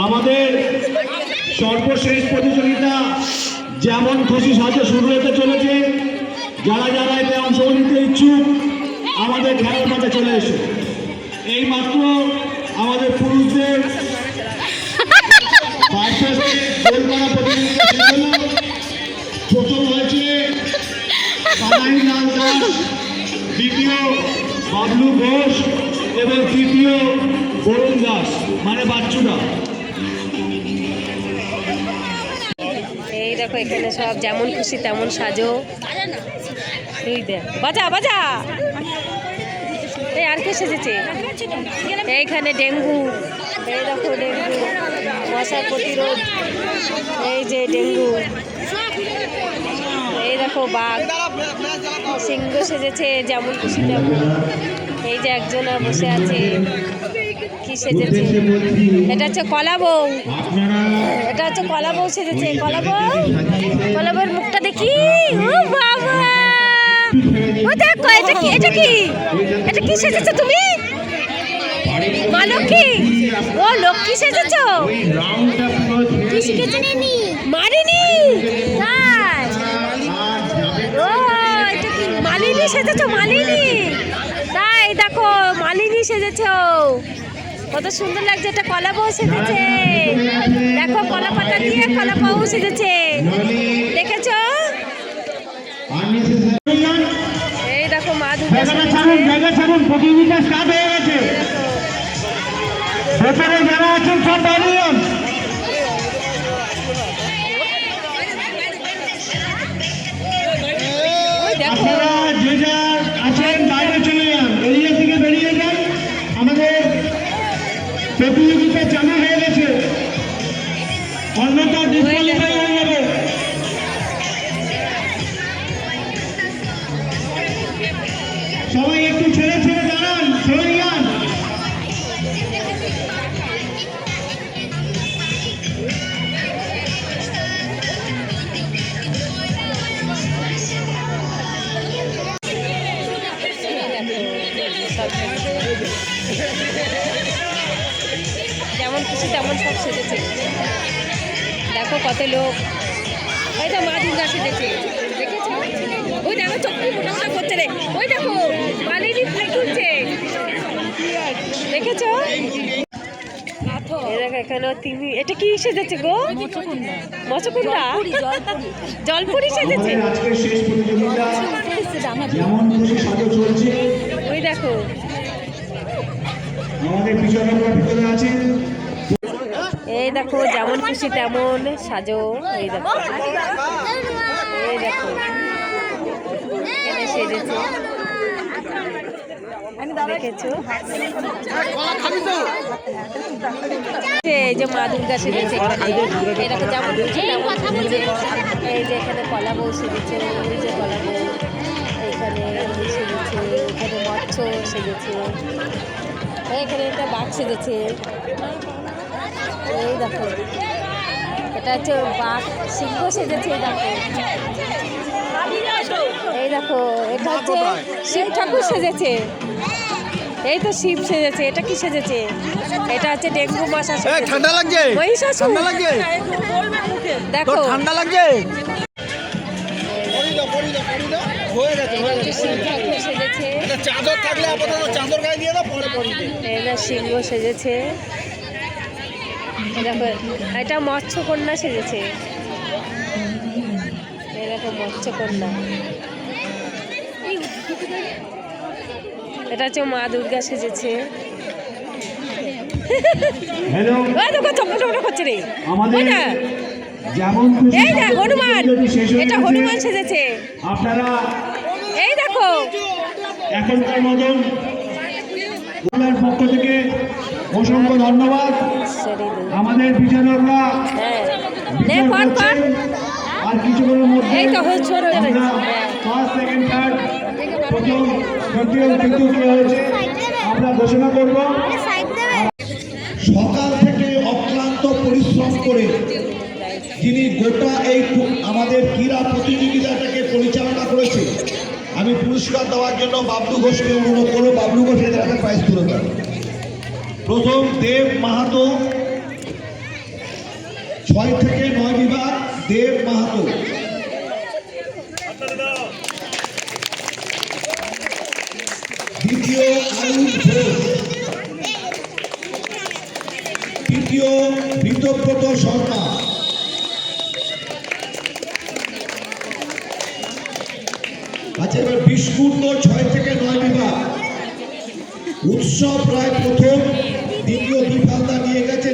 আমাদের সর্বশেষ প্রতিযোগিতা যেমন খুশি সাজে শুরু হতে চলেছে। যারা যারা এতে অংশ নিতে ইচ্ছুক আমাদের খেলার মাঠে চলে এসে। এই মাত্র আমাদের পুরুষদের প্রথম হয়েছে কানাইলাল দাস, দ্বিতীয় বাবলু ঘোষ এবং তৃতীয় বরুণ দাস মানে বাচ্চুরা। এই দেখো এখানে সব যেমন খুশি তেমন সাজো। তুই দেখ বাজা বাজা। এই আর কে সেজেছে? এইখানে ডেঙ্গু, এই দেখো ডেঙ্গু মশা প্রতিরোধ, এই যে ডেঙ্গু। এই দেখো বাঘ, সিংহ সেজেছে যেমন খুশি তেমন। এই যে একজনা বসে আছে, কি সেজেছে? এটা হচ্ছে কলা বউ, এটা হচ্ছে কলা বউ সেজেছে। কলা বউ, কলা বউর মুখটা দেখি। ও বাবা, ও দেখো এটা কি, এটা কি, এটা কি সেজেছো তুমি? মা লক্ষ্মী, ও লক্ষ্মী সেজেছো? কি শিখেছো? মালিনী, তাই? ও এটা কি মালিনী সেজেছো? মালিনী, তাই? দেখো মালিনী সেজেছো, কত সুন্দর লাগছে। এটা কলা বউ সেজেছে, দেখো কলা পাতা দিয়ে কলা বউ সেজেছে, দেখেছো? এই দেখো মা দুর্গা প্রতিযোগিতা স্টার্ট হয়ে গেছে। ভেতরে যারা আছেন সব দাঁড়িয়ে আপনারা যে যা আছেন বাইরে চলে যান, এরিয়া থেকে বেরিয়ে যান। আমাদের প্রতিযোগিতা চালু হয়ে গেছে, অন্যথা ডিসকোয়ালিফাই হয়ে যাবে। সবাই একটু ছেড়ে ছেড়ে দাঁড়ান, সরে যান। যেমন খুশি তেমন সব সেজেছে, দেখো কত লোক। ওই তো মা দুর্গা সেজেছে, দেখেছো? ওই দেখো চোখটি মোটা মোটা করছে রে, ওই দেখো মালিনী ফুল তুলছে, দেখেছো? এখানে তিমি, এটা কি সেজেছে গো? মৎস্যকুন্ডা, জলপুরি সেজেছে। ওই দেখো এই দেখো যেমন খুশি তেমন সাজো। এই দেখো, এই দেখো এখানে সেজেছে, দেখেছো? এই যে মা দুর্গা সেজেছে, এই দেখো যেমন খুশি তেমন সেজেছে। এই যে এখানে কলা বউ সেজেছে, ওই যে কলা বউ, এখানে সেজেছে, এখানে মৎস্য সেজেছে, এখানে একটা বাঘ সেজেছে। এই দেখো এটা হচ্ছে বাঘ, সিংহ সেজেছে। এই দেখো এটা হচ্ছে শিব ঠাকুর সেজেছে, এই তো শিব সেজেছে। এটা কি সেজেছে? এটা হচ্ছে ডেঙ্গু মশা। ঠান্ডা লাগছে, ঠান্ডা লাগছে, দেখো ঠান্ডা লাগছে। চাদর থাকলে আপাতত চাদর গায়ে দিয়ে দাও, পরে পরিবে। এটা সিংহ সেজেছে, দেখো এটা মৎস্যকন্যা সেজেছে, এই দেখো মৎস্যকন্যা। এটা হচ্ছে মা দুর্গা সেজেছে। করছে রে, এই দেখ হনুমান, এটা হনুমান সেজেছে। এই দেখো এখনকার মতন পক্ষ থেকে অসংখ্য ধন্যবাদ। আমাদের বিচারকরা আর কিছুক্ষণের মধ্যে ফার্স্ট সেকেন্ড থার্ড প্রথম দ্বিতীয় তৃতীয় কে হয়েছে আমরা ঘোষণা করব। সকাল থেকে অক্লান্ত পরিশ্রম করে যিনি গোটা এই আমাদের ক্রীড়া প্রতিযোগিতাটাকে পরিচালনা করেছে, আমি পুরস্কার দেওয়ার জন্য বাবলু ঘোষকে অনুরোধ করব। বাবলু ঘোষ এদের হাতে প্রাইজ তুলে দেন। প্রথম দেব মাহাতো, 6 থেকে 9 বিভাগ দেব মাহাতো। দ্বিতীয় আয়ুষ ঘোষ। তৃতীয় ঋতব্রত শর্মা। আচ্ছা, এবার বিস্কুট 6 থেকে 9 বিভাগ উৎসব রায় প্রথম, দ্বিতীয় বিফালতা নিয়ে গেছে।